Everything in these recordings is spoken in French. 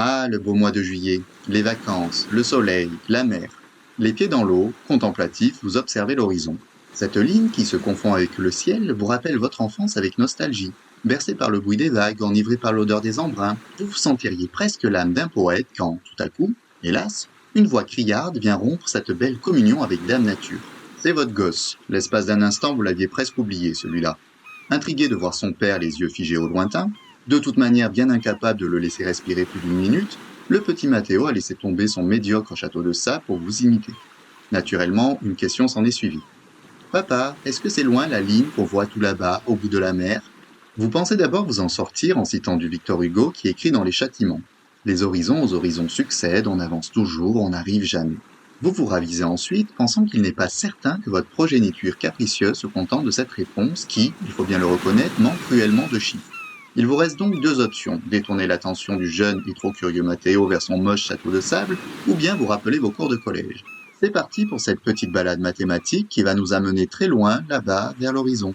Ah, le beau mois de juillet, les vacances, le soleil, la mer. Les pieds dans l'eau, contemplatif, vous observez l'horizon. Cette ligne qui se confond avec le ciel vous rappelle votre enfance avec nostalgie. Bercé par le bruit des vagues, enivré par l'odeur des embruns, vous vous sentiriez presque l'âme d'un poète quand, tout à coup, hélas, une voix criarde vient rompre cette belle communion avec Dame Nature. C'est votre gosse. L'espace d'un instant, vous l'aviez presque oublié, celui-là. Intrigué de voir son père les yeux figés au lointain, de toute manière bien incapable de le laisser respirer plus d'une minute, le petit Mathéo a laissé tomber son médiocre château de sable pour vous imiter. Naturellement, une question s'en est suivie. Papa, est-ce que c'est loin la ligne qu'on voit tout là-bas, au bout de la mer? Vous pensez d'abord vous en sortir en citant du Victor Hugo qui écrit dans Les Châtiments. Les horizons aux horizons succèdent, on avance toujours, on n'arrive jamais. Vous vous ravisez ensuite, pensant qu'il n'est pas certain que votre progéniture capricieuse se contente de cette réponse qui, il faut bien le reconnaître, manque cruellement de chiffres. Il vous reste donc deux options, détourner l'attention du jeune et trop curieux Mathéo vers son moche château de sable, ou bien vous rappeler vos cours de collège. C'est parti pour cette petite balade mathématique qui va nous amener très loin, là-bas, vers l'horizon.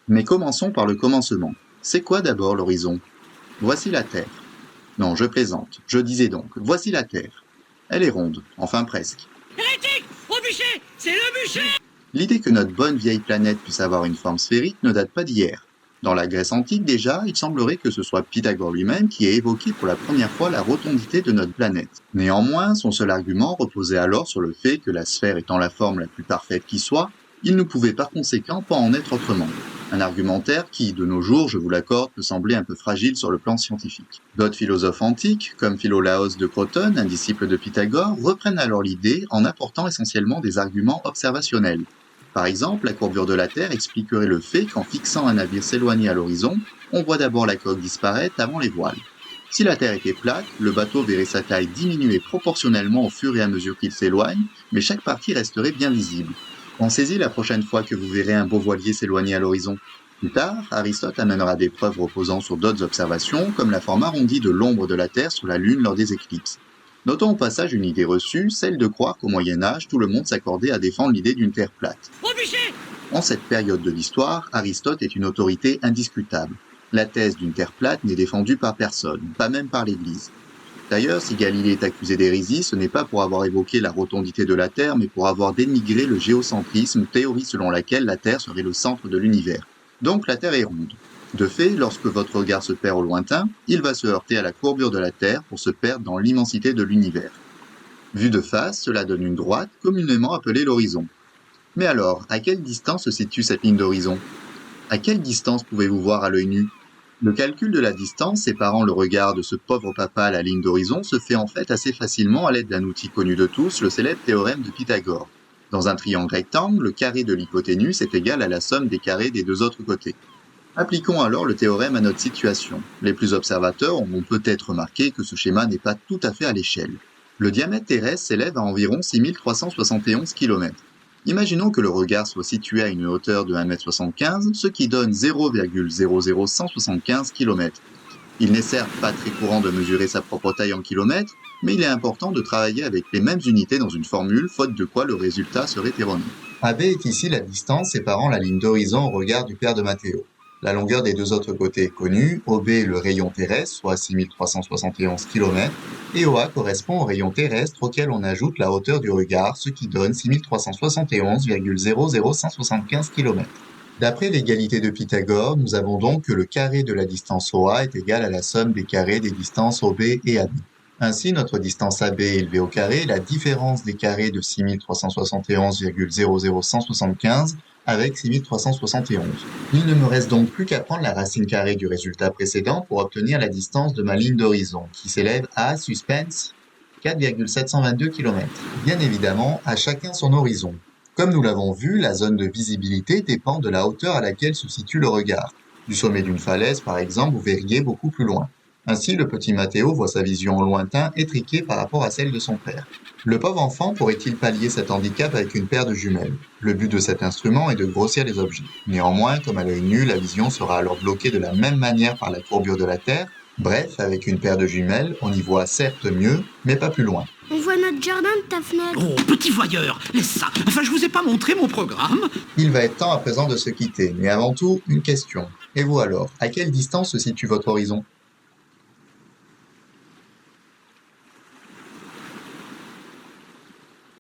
Mais commençons par le commencement. C'est quoi d'abord l'horizon? Voici la Terre. Non, je plaisante. Je disais donc, voici la Terre. Elle est ronde, enfin presque. Hérétique! Au bûcher! C'est le bûcher! L'idée que notre bonne vieille planète puisse avoir une forme sphérique ne date pas d'hier. Dans la Grèce antique déjà, il semblerait que ce soit Pythagore lui-même qui ait évoqué pour la première fois la rotondité de notre planète. Néanmoins, son seul argument reposait alors sur le fait que la sphère étant la forme la plus parfaite qui soit, il ne pouvait par conséquent pas en être autrement. Un argumentaire qui, de nos jours, je vous l'accorde, peut sembler un peu fragile sur le plan scientifique. D'autres philosophes antiques, comme Philolaos de Crotone, un disciple de Pythagore, reprennent alors l'idée en apportant essentiellement des arguments observationnels. Par exemple, la courbure de la Terre expliquerait le fait qu'en fixant un navire s'éloigner à l'horizon, on voit d'abord la coque disparaître avant les voiles. Si la Terre était plate, le bateau verrait sa taille diminuer proportionnellement au fur et à mesure qu'il s'éloigne, mais chaque partie resterait bien visible. Pensez-y la prochaine fois que vous verrez un beau voilier s'éloigner à l'horizon. Plus tard, Aristote amènera des preuves reposant sur d'autres observations, comme la forme arrondie de l'ombre de la Terre sur la Lune lors des éclipses. Notons au passage une idée reçue, celle de croire qu'au Moyen-Âge, tout le monde s'accordait à défendre l'idée d'une Terre plate. Au bûcher! En cette période de l'histoire, Aristote est une autorité indiscutable. La thèse d'une Terre plate n'est défendue par personne, pas même par l'Église. D'ailleurs, si Galilée est accusé d'hérésie, ce n'est pas pour avoir évoqué la rotondité de la Terre, mais pour avoir dénigré le géocentrisme, théorie selon laquelle la Terre serait le centre de l'univers. Donc la Terre est ronde. De fait, lorsque votre regard se perd au lointain, il va se heurter à la courbure de la Terre pour se perdre dans l'immensité de l'univers. Vu de face, cela donne une droite, communément appelée l'horizon. Mais alors, à quelle distance se situe cette ligne d'horizon? À quelle distance pouvez-vous voir à l'œil nu? Le calcul de la distance séparant le regard de ce pauvre papa à la ligne d'horizon se fait en fait assez facilement à l'aide d'un outil connu de tous, le célèbre théorème de Pythagore. Dans un triangle rectangle, le carré de l'hypoténuse est égal à la somme des carrés des deux autres côtés. Appliquons alors le théorème à notre situation. Les plus observateurs auront peut-être remarqué que ce schéma n'est pas tout à fait à l'échelle. Le diamètre terrestre s'élève à environ 6371 km. Imaginons que le regard soit situé à une hauteur de 1,75 m, ce qui donne 0,00175 km. Il n'est certes pas très courant de mesurer sa propre taille en kilomètres, mais il est important de travailler avec les mêmes unités dans une formule, faute de quoi le résultat serait erroné. AB est ici la distance séparant la ligne d'horizon au regard du père de Mathéo. La longueur des deux autres côtés est connue, OB est le rayon terrestre, soit 6371 km, et OA correspond au rayon terrestre auquel on ajoute la hauteur du regard, ce qui donne 6371,00175 km. D'après l'égalité de Pythagore, nous avons donc que le carré de la distance OA est égal à la somme des carrés des distances OB et AB. Ainsi, notre distance AB est élevée au carré, la différence des carrés de 6371,00175 avec 6371. Il ne me reste donc plus qu'à prendre la racine carrée du résultat précédent pour obtenir la distance de ma ligne d'horizon, qui s'élève à, suspense, 4,722 km. Bien évidemment, à chacun son horizon. Comme nous l'avons vu, la zone de visibilité dépend de la hauteur à laquelle se situe le regard. Du sommet d'une falaise, par exemple, vous verriez beaucoup plus loin. Ainsi, le petit Mathéo voit sa vision au lointain étriquée par rapport à celle de son père. Le pauvre enfant pourrait-il pallier cet handicap avec une paire de jumelles? Le but de cet instrument est de grossir les objets. Néanmoins, comme à l'œil nu, la vision sera alors bloquée de la même manière par la courbure de la Terre. Bref, avec une paire de jumelles, on y voit certes mieux, mais pas plus loin. On voit notre jardin de ta fenêtre. Oh, petit voyeur, laisse ça. Enfin, je vous ai pas montré mon programme. Il va être temps à présent de se quitter, mais avant tout, une question. Et vous alors, à quelle distance se situe votre horizon ?